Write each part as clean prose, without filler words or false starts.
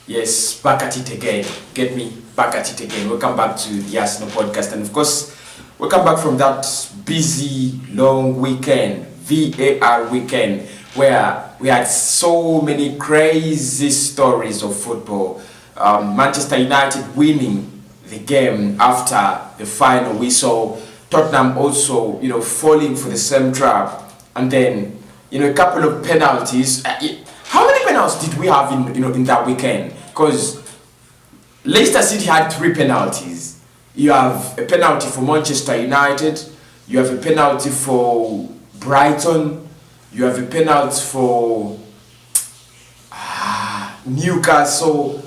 Yes, back at it again. Get me back at it again. Welcome back to the Arsenal podcast, and of course, welcome back from that busy, long weekend, VAR weekend, where we had so many crazy stories of football. Manchester United winning the game after the final whistle. Tottenham also, falling for the same trap, and then, a couple of penalties. How many penalties did we have in that weekend? Because Leicester City had 3 penalties. You have a penalty for Manchester United, you have a penalty for Brighton, you have a penalty for Newcastle.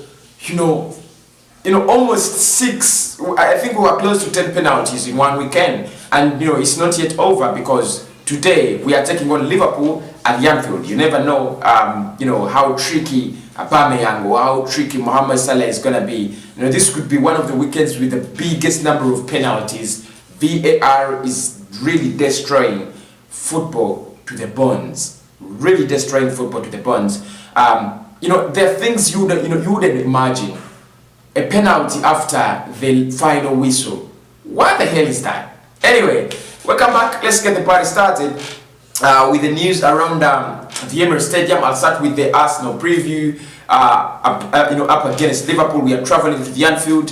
Almost 6. I think we were close to 10 penalties in one weekend, and it's not yet over because today we are taking on Liverpool at the Anfield. You never know, how tricky Aubameyang or how tricky Mohamed Salah is gonna be. This could be one of the weekends with the biggest number of penalties. VAR is really destroying football to the bones. Really destroying football to the bones. There are things you wouldn't imagine. A penalty after the final whistle. What the hell is that? Anyway, welcome back. Let's get the party started with the news around the Emirates Stadium. I'll start with the Arsenal preview. Up against Liverpool, we are traveling to the Anfield.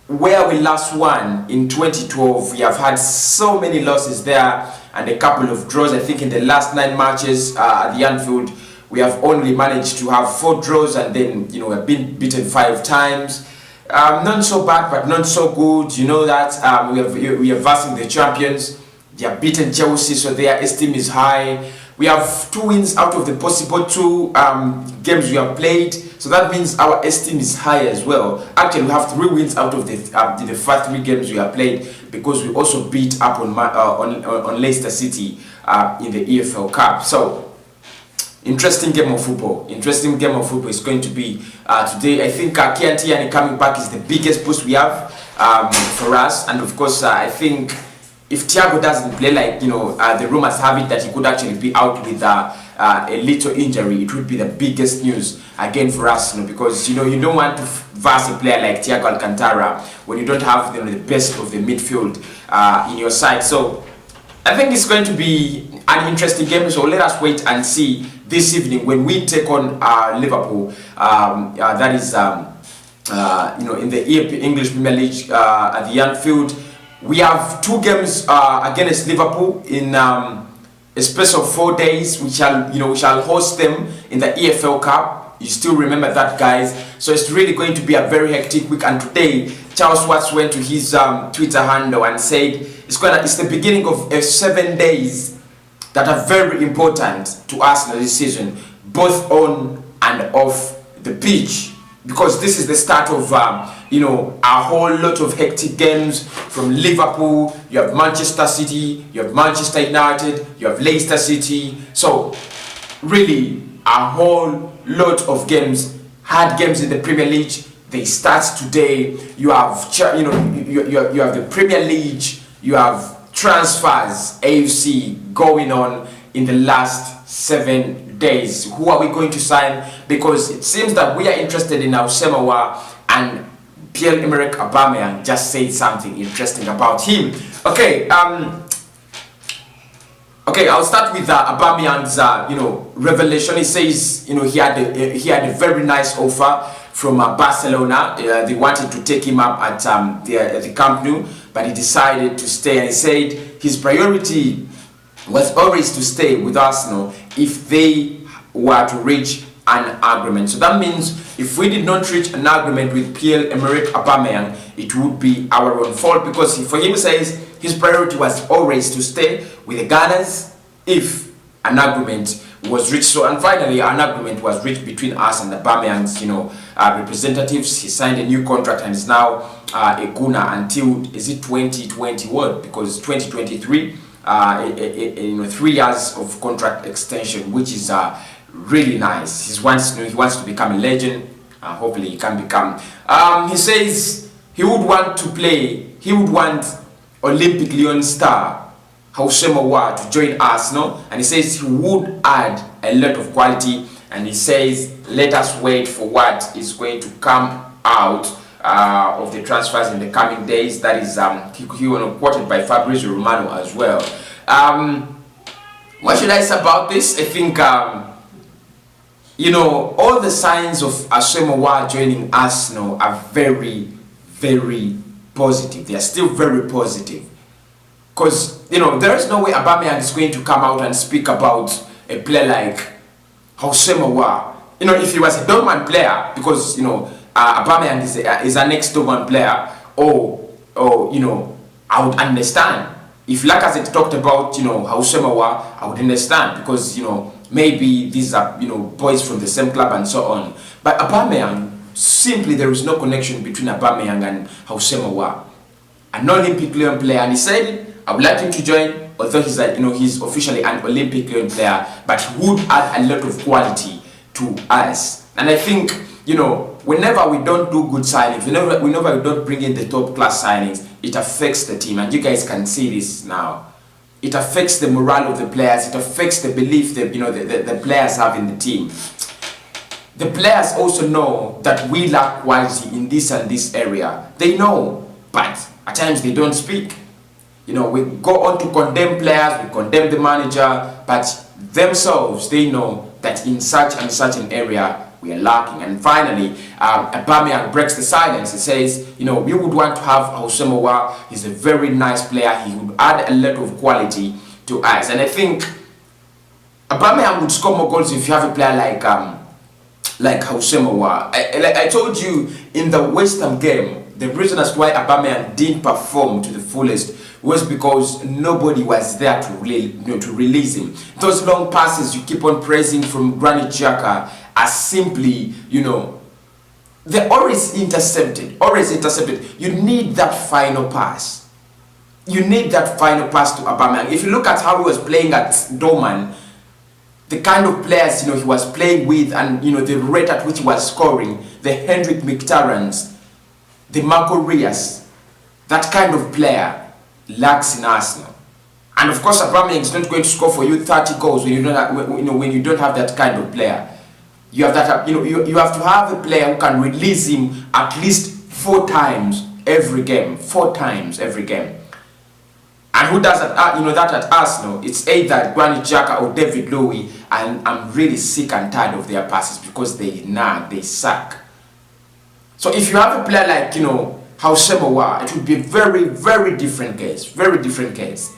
Where we last won in 2012, we have had so many losses there and a couple of draws. I think in the last 9 matches at the Anfield, we have only managed to have 4 draws, and then we've been beaten 5 times. Not so bad, but not so good. You know that we are versing the champions. They have beaten Chelsea, so their esteem is high. We have 2 wins out of the possible 2 games we have played, so that means our esteem is high as well. Actually, we have 3 wins out of the first 3 games we have played, because we also beat up on Leicester City in the EFL Cup. So interesting game of football. Interesting game of football is going to be today. I think Kian Tierney coming back is the biggest boost we have for us, and of course I think if Thiago doesn't play, the rumors have it that he could actually be out with a little injury, it would be the biggest news again for us, because you don't want to verse a player like Thiago Alcantara when you don't have the best of the midfield in your side. So I think it's going to be an interesting game. So let us wait and see this evening when we take on Liverpool. That is in the English Premier League at the Anfield. We have 2 games against Liverpool in a space of 4 days. We shall host them in the EFL Cup. You still remember that, guys? So it's really going to be a very hectic week. And today, Charles Watts went to his Twitter handle and said it's the beginning of 7 days that are very important to Arsenal this season, both on and off the pitch, because this is the start of a whole lot of hectic games from Liverpool. You have Manchester City, you have Manchester United, you have Leicester City. So really a whole lot of games, hard games in the Premier League. They start today. You have you have the Premier League, you have transfers, AFC going on in the last 7 days. Who are we going to sign? Because it seems that we are interested in Aouar, and Pierre-Emerick Aubameyang just said something interesting about him. Okay, I'll start with Aubameyang's revelation. He says he had a very nice offer from Barcelona. They wanted to take him up at the Camp Nou, but he decided to stay, and he said his priority was always to stay with Arsenal if they were to reach an agreement. So that means if we did not reach an agreement with Pierre-Emerick Aubameyang, it would be our own fault, because for him, says his priority was always to stay with the Gunners if an agreement was reached. So, and finally an agreement was reached between us and Aubameyang's representatives. He signed a new contract and is now a Gunner until, is it 2021? Because 2023, 3 years of contract extension, which is really nice. He wants to become a legend. Hopefully he can become. He says he would want to play. He would want Olympic Lyon star Aouar to join Arsenal, and he says he would add a lot of quality and he says, let us wait for what is going to come out of the transfers in the coming days. That is he was quoted by Fabrizio Romano as well. What should I say about this? I think you know, all the signs of Aouar joining Arsenal are very, very positive. They are still very positive. Because, you know, there is no way Aubameyang is going to come out and speak about a player like Aouar. You know, if he was a Dortmund player, because, you know, Aubameyang is an ex-Dortmund player, or, you know, I would understand. If Lacazette talked about, you know, Aouar, I would understand, because, you know, maybe these are, you know, boys from the same club and so on. But Aubameyang, simply there is no connection between Aubameyang and Aouar. An Olympic Lyon player, and he said it, I would like him to join, although he's you know, he's officially an Olympic Lyon player, but he would add a lot of quality to us. And I think, you know, whenever we don't do good signings, whenever we don't bring in the top class signings, it affects the team, and you guys can see this now. It affects the morale of the players. It affects the belief that, you know, the players have in the team. The players also know that we lack quality in this and this area. They know, but at times they don't speak. You know, we go on to condemn players, we condemn the manager, but themselves, they know that in such and such an area we are lacking. And finally, Aubameyang breaks the silence. He says, you know, we would want to have Aouar. He's a very nice player. He would add a lot of quality to us. And I think Aubameyang would score more goals if you have a player like Aouar. I told you in the West Ham game, the reason as to why Aubameyang didn't perform to the fullest was because nobody was there to really, you know, to release him. Those long passes you keep on praising from Granit Xhaka are simply, you know, they're always intercepted, You need that final pass. You need that final pass to Aubameyang. If you look at how he was playing at Dortmund, the kind of players, you know, he was playing with, and, you know, the rate at which he was scoring, the Henrik Mkhitaryan's, the Marco Reus, that kind of player lacks in Arsenal. And of course, Aubameyang is not going to score for you 30 goals when you don't have, when you don't have that kind of player. You have that, you know, you have to have a player who can release him at least 4 times every game, 4 times every game. And who does that? You know, that at Arsenal, it's either Granit Xhaka or David Luiz, and I'm really sick and tired of their passes because they nag, they suck. So if you have a player like, you know, Aouar, it would be a very, very different case, very different case.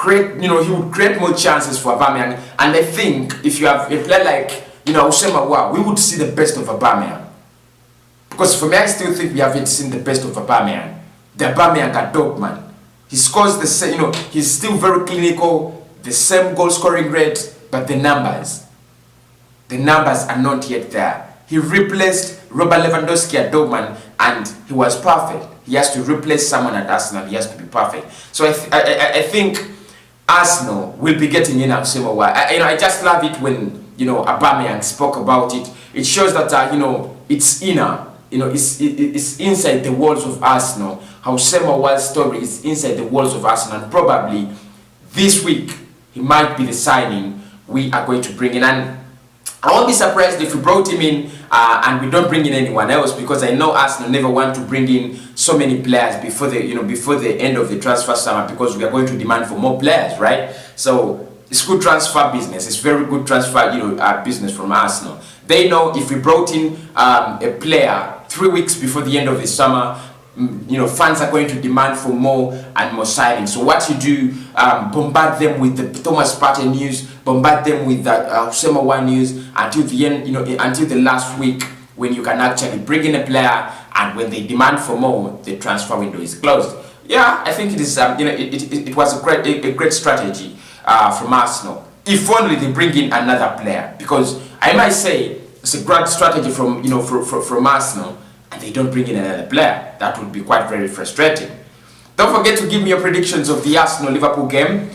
You know, he would create more chances for Aubameyang, and I think if you have a player like, you know, Aouar, we would see the best of Aubameyang. Because for me, I still think we haven't seen the best of Aubameyang. The Aubameyang at Dortmund, he scores the same, you know, he's still very clinical, the same goal scoring rate, but the numbers are not yet there. He replaced Robert Lewandowski at Dortmund, and he was perfect. He has to replace someone at Arsenal. He has to be perfect. So I think Arsenal will be getting in Aouar. You know, I just love it when, you know, Aubameyang spoke about it. It shows that you know, it's inner. You know, it's inside the walls of Arsenal. Aouar's story is inside the walls of Arsenal. And probably this week he might be the signing we are going to bring in. And I won't be surprised if we brought him in and we don't bring in anyone else, because I know Arsenal never want to bring in so many players before the, you know, before the end of the transfer summer, because we are going to demand for more players, right? So it's good transfer business. It's very good transfer, you know, business from Arsenal. They know if we brought in a player 3 weeks before the end of the summer, you know, fans are going to demand for more and more signings. So what you do, bombard them with the Thomas Partey news, bombard them with the Aouar news until the end, you know, until the last week, when you can actually bring in a player, and when they demand for more, the transfer window is closed. Yeah, I think it is. You know, it was a great strategy from Arsenal. If only they bring in another player, because I might say it's a great strategy from, you know, from Arsenal, and they don't bring in another player. That would be quite very frustrating. Don't forget to give me your predictions of the Arsenal-Liverpool game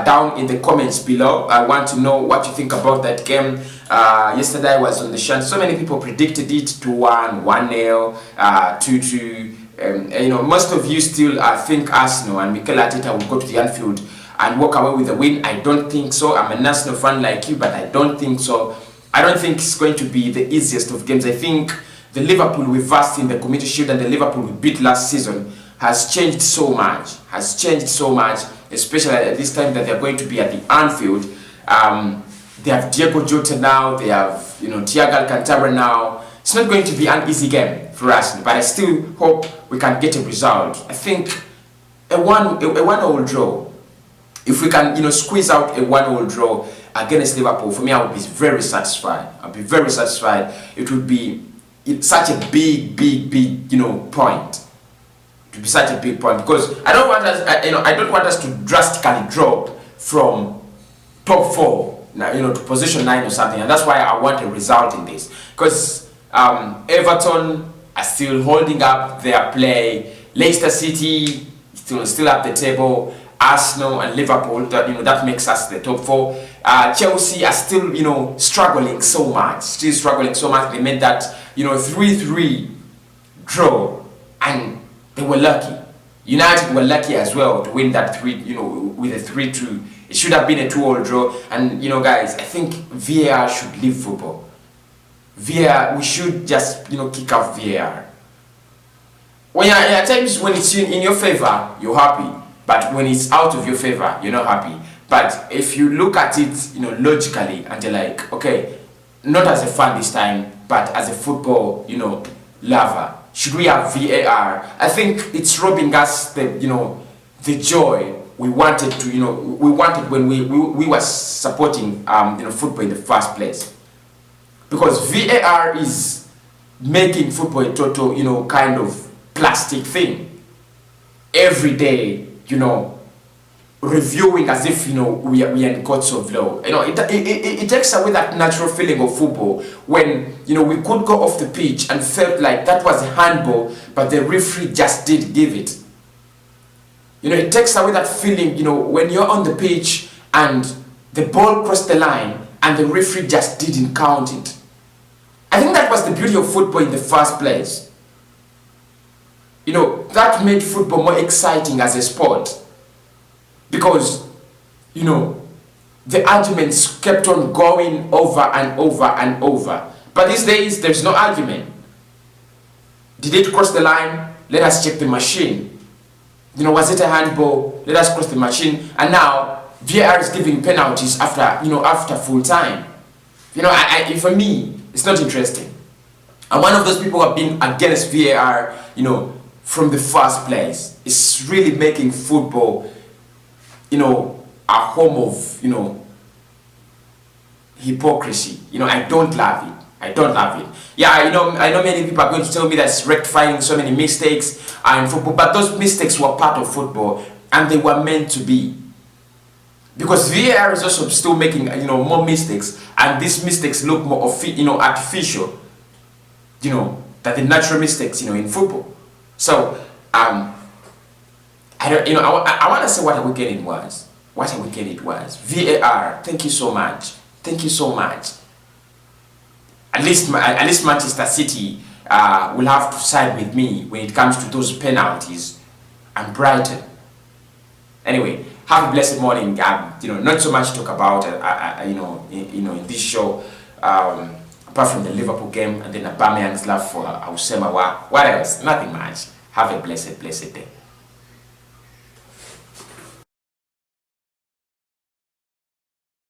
down in the comments below. I want to know what you think about that game. Yesterday I was on the show. So many people predicted it 2-1, 1-0, 2-2. You know, most of you still think Arsenal and Mikel Arteta will go to the Anfield and walk away with the win? I don't think so. I'm a Arsenal fan like you, but I don't think so. I don't think it's going to be the easiest of games. I think the Liverpool we versed in the Community Shield and the Liverpool we beat last season has changed so much. Especially at this time that they're going to be at the Anfield. They have Diego Jota now. They have Thiago Alcantara now. It's not going to be an easy game for us, but I still hope we can get a result. I think a 1-1 draw. If we can, squeeze out a 1-1 draw against Liverpool, for me, I would be very satisfied. I'll be very satisfied. It would be such a big, point. It would be such a big point because I don't want us to drastically drop from top 4, to position 9 or something, and that's why I want a result in this. Because Everton are still holding up their play. Leicester City still at the table. Arsenal and Liverpool, that makes us the top 4. Chelsea are still, struggling so much. They made that, 3-3 draw, and they were lucky. United were lucky as well to win that with a 3-2. It should have been a 2-2 draw. And guys, I think VAR should leave football. VAR, we should just kick off VAR. At times when it's in your favor, you're happy. But when it's out of your favor, you're not happy. But if you look at it, logically, and you're like, okay, not as a fan this time, but as a football, lover, should we have VAR? I think it's robbing us the joy we wanted when we were supporting football in the first place. Because VAR is making football a total, kind of plastic thing. Every day, reviewing as if we are in courts of law. It takes away that natural feeling of football when we could go off the pitch and felt like that was a handball, but the referee just did give it. It takes away that feeling when you're on the pitch and the ball crossed the line and the referee just didn't count it. I think that was the beauty of football in the first place. That made football more exciting as a sport. Because, the arguments kept on going over and over and over. But these days, there's no argument. Did it cross the line? Let us check the machine. Was it a handball? Let us cross the machine. And now, VAR is giving penalties after full time. For me, it's not interesting. I'm one of those people who have been against VAR, from the first place. It's really making football a home of, hypocrisy. I don't love it. Yeah, I know many people are going to tell me that's rectifying so many mistakes in football, but those mistakes were part of football and they were meant to be. Because VAR is also still making, more mistakes, and these mistakes look more artificial, than the natural mistakes, in football. So, I want to say what a weekend it was. VAR, thank you so much. At least Manchester City will have to side with me when it comes to those penalties, and Brighton. Anyway, have a blessed morning. Not so much to talk about, in this show, apart from the Liverpool game and then Aubameyang's love for Aouar. What else? Nothing much. Have a blessed day.